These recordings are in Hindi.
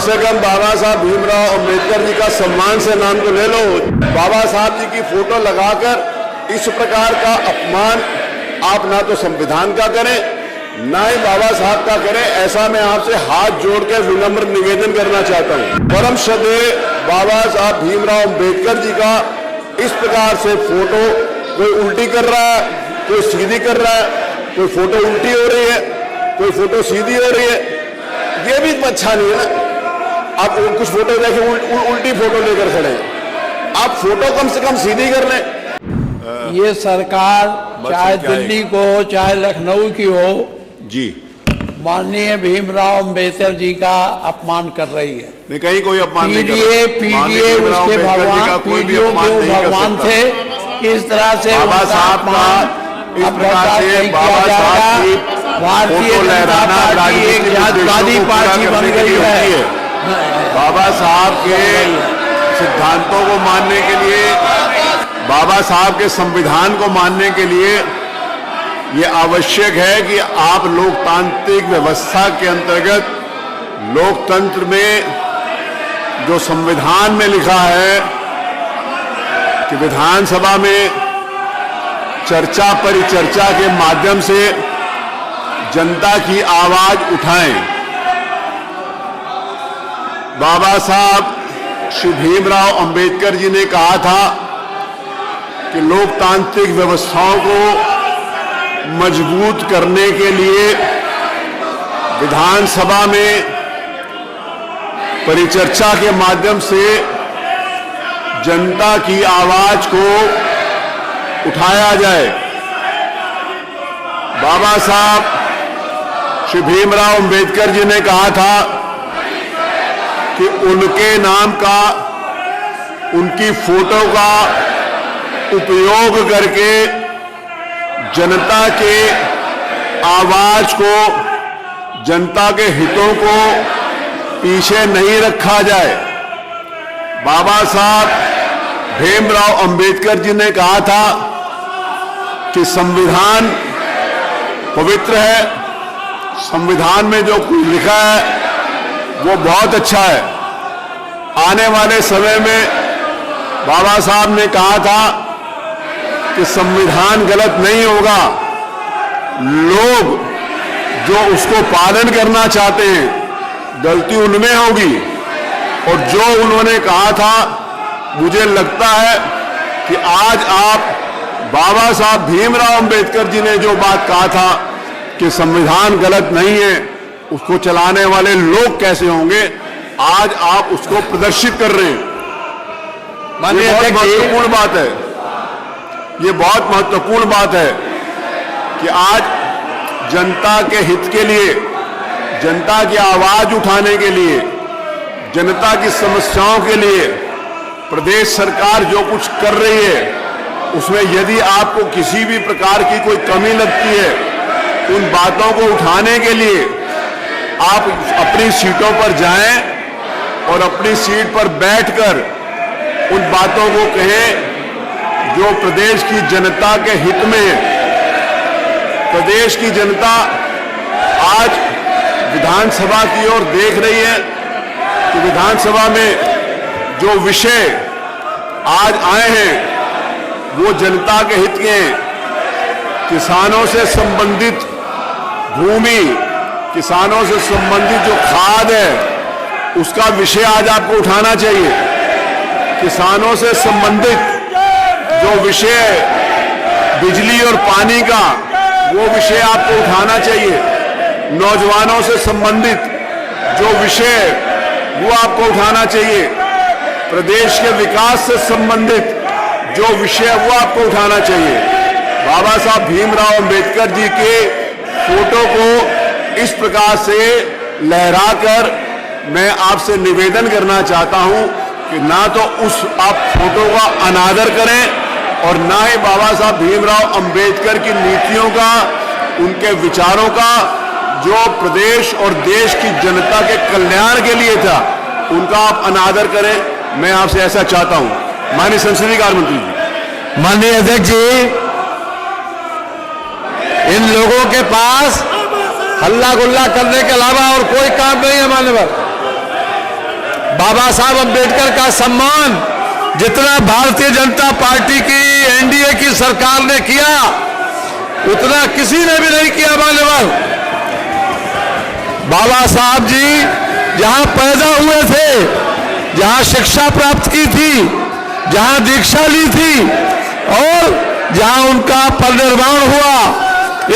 से कम बाबा साहब भीमराव अंबेडकर जी का सम्मान से नाम तो ले लो। बाबा साहब जी की फोटो लगाकर इस प्रकार का अपमान आप ना तो संविधान का करें ना ही बाबा साहब का करें। ऐसा मैं आपसे हाथ जोड़ के विनम्र निवेदन करना चाहता हूँ। परम श्रद्धेय बाबा साहब भीमराव अंबेडकर जी का इस प्रकार से फोटो कोई उल्टी कर रहा है, कोई सीधी कर रहा है, कोई फोटो उल्टी हो रही है, कोई फोटो सीधी हो रही है, ये भी अच्छा नहीं है ना। आप कुछ फोटो देखें उल्टी फोटो लेकर खड़े हैं, आप फोटो कम से कम सीधी कर लें। ये सरकार चाहे दिल्ली को हो चाहे लखनऊ की हो जी, माननीय भीमराव अंबेडकर जी का अपमान कर रही है। नहीं, कहीं कोई अपमान नहीं कर पीडीए उसके भगवान, पीडीओ के भगवान थे। इस तरह से बाबा साहब का इस प्रकार से बाबा साहब की भारतीय जनता पार्टी एक जातिवादी पार्टी बन गई है। बाबा साहब के सिद्धांतों को मानने के लिए, बाबा साहब के संविधान को मानने के लिए ये आवश्यक है कि आप लोकतांत्रिक व्यवस्था के अंतर्गत लोकतंत्र में जो संविधान में लिखा है कि विधानसभा में चर्चा परिचर्चा के माध्यम से जनता की आवाज उठाएं। बाबा साहब श्री भीमराव अंबेडकर जी ने कहा था कि लोकतांत्रिक व्यवस्थाओं को मजबूत करने के लिए विधानसभा में परिचर्चा के माध्यम से जनता की आवाज को उठाया जाए। बाबा साहब श्री भीमराव अंबेडकर जी ने कहा था कि उनके नाम का, उनकी फोटो का उपयोग करके जनता के आवाज को, जनता के हितों को पीछे नहीं रखा जाए। बाबा साहब भीमराव अंबेडकर जी ने कहा था कि संविधान पवित्र है, संविधान में जो कुछ लिखा है वो बहुत अच्छा है। आने वाले समय में बाबा साहब ने कहा था कि संविधान गलत नहीं होगा, लोग जो उसको पालन करना चाहते हैं गलती उनमें होगी। और जो उन्होंने कहा था, मुझे लगता है कि आज आप बाबा साहब भीमराव अंबेडकर जी ने जो बात कहा था कि संविधान गलत नहीं है, उसको चलाने वाले लोग कैसे होंगे, आज आप उसको प्रदर्शित कर रहे हैं। ये बहुत महत्वपूर्ण बात है, ये बहुत महत्वपूर्ण बात है कि आज जनता के हित के लिए, जनता की आवाज उठाने के लिए, जनता की समस्याओं के लिए प्रदेश सरकार जो कुछ कर रही है, उसमें यदि आपको किसी भी प्रकार की कोई कमी लगती है, उन बातों को उठाने के लिए आप अपनी सीटों पर जाएं और अपनी सीट पर बैठकर उन बातों को कहें जो प्रदेश की जनता के हित में है। प्रदेश की जनता आज विधानसभा की ओर देख रही है कि विधानसभा में जो विषय आज आए हैं वो जनता के हित के हैं। किसानों से संबंधित भूमि, किसानों से संबंधित जो खाद है उसका विषय आज आपको उठाना चाहिए। किसानों से संबंधित जो विषय बिजली और पानी का, वो विषय आपको उठाना चाहिए। नौजवानों से संबंधित जो विषय वो आपको उठाना चाहिए। प्रदेश के विकास से संबंधित जो विषय वो आपको उठाना चाहिए। बाबा साहब भीमराव अंबेडकर जी के फोटो को इस प्रकार से लहराकर मैं आपसे निवेदन करना चाहता हूं कि ना तो उस आप फोटो का अनादर करें और ना ही बाबा साहब भीमराव अंबेडकर की नीतियों का, उनके विचारों का जो प्रदेश और देश की जनता के कल्याण के लिए था, उनका आप अनादर करें। मैं आपसे ऐसा चाहता हूं। माननीय संसदीय कार्य मंत्री जी। माननीय अध्यक्ष जी, इन लोगों के पास हल्ला गुल्ला करने के अलावा और कोई काम नहीं है। मान्यवर, बाबा साहब अम्बेडकर का सम्मान जितना भारतीय जनता पार्टी की एनडीए की सरकार ने किया उतना किसी ने भी नहीं किया। मान्यवर बाबा साहब जी जहां पैदा हुए थे, जहां शिक्षा प्राप्त की थी, जहां दीक्षा ली थी और जहां उनका परिनिर्वाण हुआ,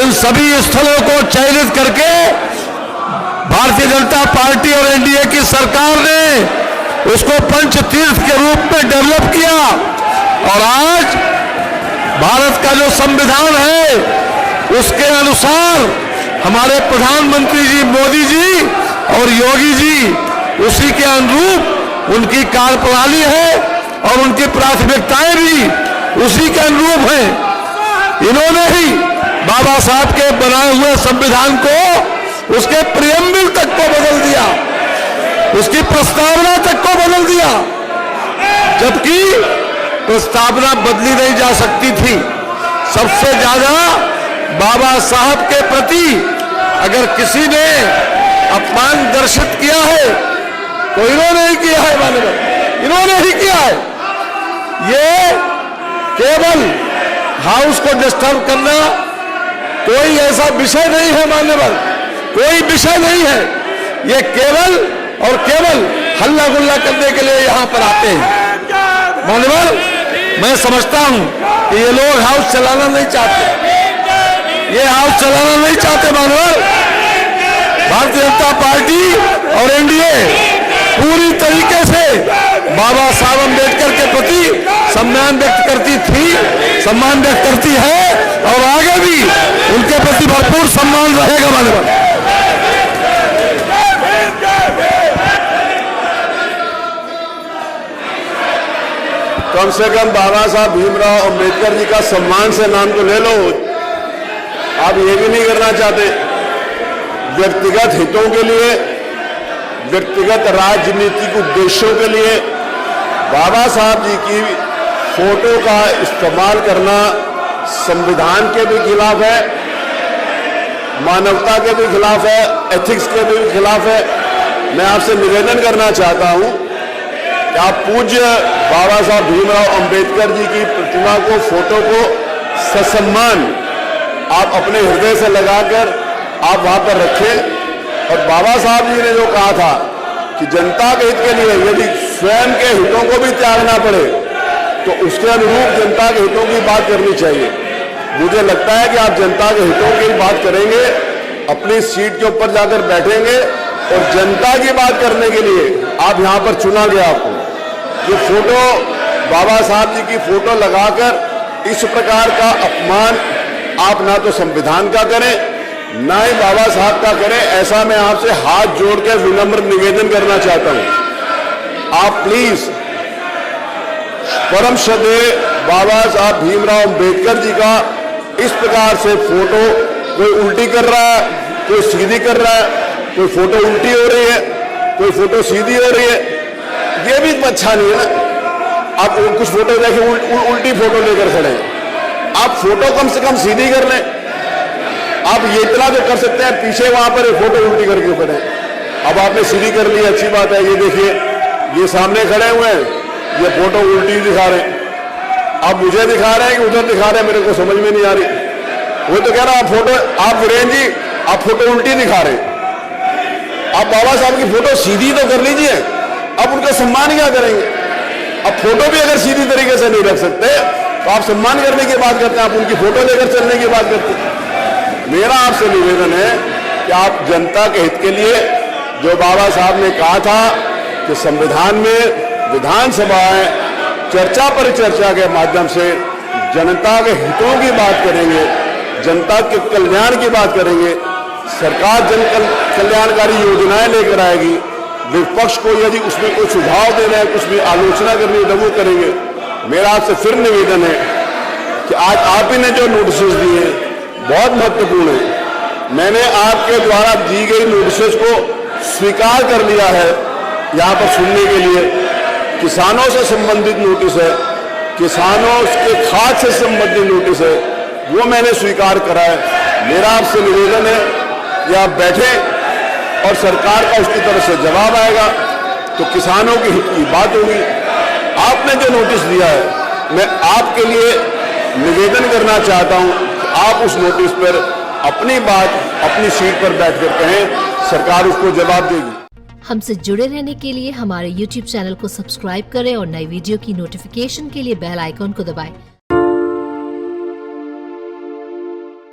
इन सभी स्थलों को चयनित करके भारतीय जनता पार्टी और एनडीए की सरकार ने उसको पंच तीर्थ के रूप में डेवलप किया। और आज भारत का जो संविधान है उसके अनुसार हमारे प्रधानमंत्री जी मोदी जी और योगी जी उसी के अनुरूप उनकी कार्यप्रणाली है और उनकी प्राथमिकताएं भी उसी के अनुरूप हैं। इन्होंने ही बाबा साहब के बनाए हुए संविधान को उसके प्रियम्बल तक को बदल दिया, उसकी प्रस्तावना तक को बदल दिया, जबकि प्रस्तावना बदली नहीं जा सकती थी। सबसे ज्यादा बाबा साहब के प्रति अगर किसी ने अपमान दर्शित किया है तो इन्होंने ही किया है। माननीय इन्होंने ही किया है। ये केवल हाउस को डिस्टर्ब करना कोई ऐसा विषय नहीं है। मान्यवर कोई विषय नहीं है। ये केवल और केवल हल्ला गुल्ला करने के लिए यहां पर आते हैं। मान्यवर मैं समझता हूं कि ये लोग हाउस चलाना नहीं चाहते, ये हाउस चलाना नहीं चाहते। मान्यवर भारतीय जनता पार्टी और एनडीए पूरी तरीके से बाबा साहब अम्बेडकर के प्रति सम्मान व्यक्त करती थी, सम्मान व्यक्त करती है और आगे भी उनके प्रति भरपूर सम्मान रहेगा। माननीय कम से कम बाबा साहब भीमराव अंबेडकर जी का सम्मान से नाम तो ले लो। आप ये भी नहीं करना चाहते। व्यक्तिगत हितों के लिए, व्यक्तिगत राजनीतिक उद्देश्यों के लिए बाबा साहब जी की फोटो का इस्तेमाल करना संविधान के भी खिलाफ है, मानवता के भी खिलाफ है, एथिक्स के भी खिलाफ है। मैं आपसे निवेदन करना चाहता हूं कि आप पूज्य बाबा साहब भीमराव अंबेडकर जी की प्रतिमा को, फोटो को ससम्मान आप अपने हृदय से लगाकर आप वहां पर रखें। और बाबा साहब जी ने जो कहा था कि जनता के हित के लिए यदि स्वयं के हितों को भी त्यागना पड़े तो उसके अनुरूप जनता के हितों की बात करनी चाहिए। मुझे लगता है कि आप जनता के हितों की बात करेंगे, अपनी सीट के ऊपर जाकर बैठेंगे और जनता की बात करने के लिए आप यहां पर चुना गया। आपको ये फोटो, बाबा साहब जी की फोटो लगाकर इस प्रकार का अपमान आप ना तो संविधान का करें ना ही बाबा साहब का करें। ऐसा मैं आपसे हाथ जोड़ के विनम्र निवेदन करना चाहता हूं। आप प्लीज परम श्रद्धेय बाबा साहब भीमराव अंबेडकर जी का इस प्रकार से फोटो कोई उल्टी कर रहा है, कोई सीधी कर रहा है, कोई फोटो उल्टी हो रही है, कोई फोटो सीधी हो रही है, ये भी अच्छा नहीं है ना। आप कुछ फोटो देखिए उल्टी फोटो लेकर खड़े हैं, आप फोटो कम से कम सीधी कर लें। आप ये इतना तो कर सकते हैं, पीछे वहां पर एक फोटो उल्टी करके खड़े हैं। अब आपने सीधी कर ली, अच्छी बात है। ये देखिए, ये सामने खड़े हुए हैं, ये फोटो उल्टी दिखा रहे हैं। आप मुझे दिखा रहे हैं कि उधर दिखा रहे हैं, मेरे को समझ में नहीं आ रही। वो तो कह रहा आप फोटो, आप वीरेंद्र जी आप फोटो उल्टी दिखा रहे हैं। आप बाबा साहब की फोटो सीधी तो कर लीजिए, अब उनका सम्मान क्या करेंगे? अब फोटो भी अगर सीधी तरीके से नहीं रख सकते तो आप सम्मान करने की बात करते हैं, आप उनकी फोटो लेकर चलने की बात करते हैं। मेरा आपसे निवेदन है कि आप जनता के हित के लिए जो बाबा साहब ने कहा था कि संविधान में विधानसभाएं चर्चा परिचर्चा के माध्यम से जनता के हितों की बात करेंगे, जनता के कल्याण की बात करेंगे, सरकार जन कल्याणकारी योजनाएं लेकर आएगी। विपक्ष को यदि उसमें कोई सुझाव देना है, कुछ भी आलोचना करनी है तो वो करेंगे। मेरा आपसे फिर निवेदन है कि आज आप ही ने जो नोटिसेस दिए बहुत महत्वपूर्ण है। मैंने आपके द्वारा दी गई नोटिसेस को स्वीकार कर लिया है यहाँ पर सुनने के लिए। किसानों से संबंधित नोटिस है, किसानों के खाद से संबंधित नोटिस है, वो मैंने स्वीकार करा है। मेरा आपसे निवेदन है कि आप बैठें और सरकार का उसकी तरफ से जवाब आएगा। तो किसानों के हित की बात होगी। आपने जो नोटिस दिया है, मैं आपके लिए निवेदन करना चाहता हूं कि आप उस नोटिस पर अपनी बात अपनी सीट पर बैठकर कहें, सरकार उसको जवाब देगी। हमसे जुड़े रहने के लिए हमारे YouTube चैनल को सब्सक्राइब करें और नई वीडियो की नोटिफिकेशन के लिए बेल आइकॉन को दबाएं।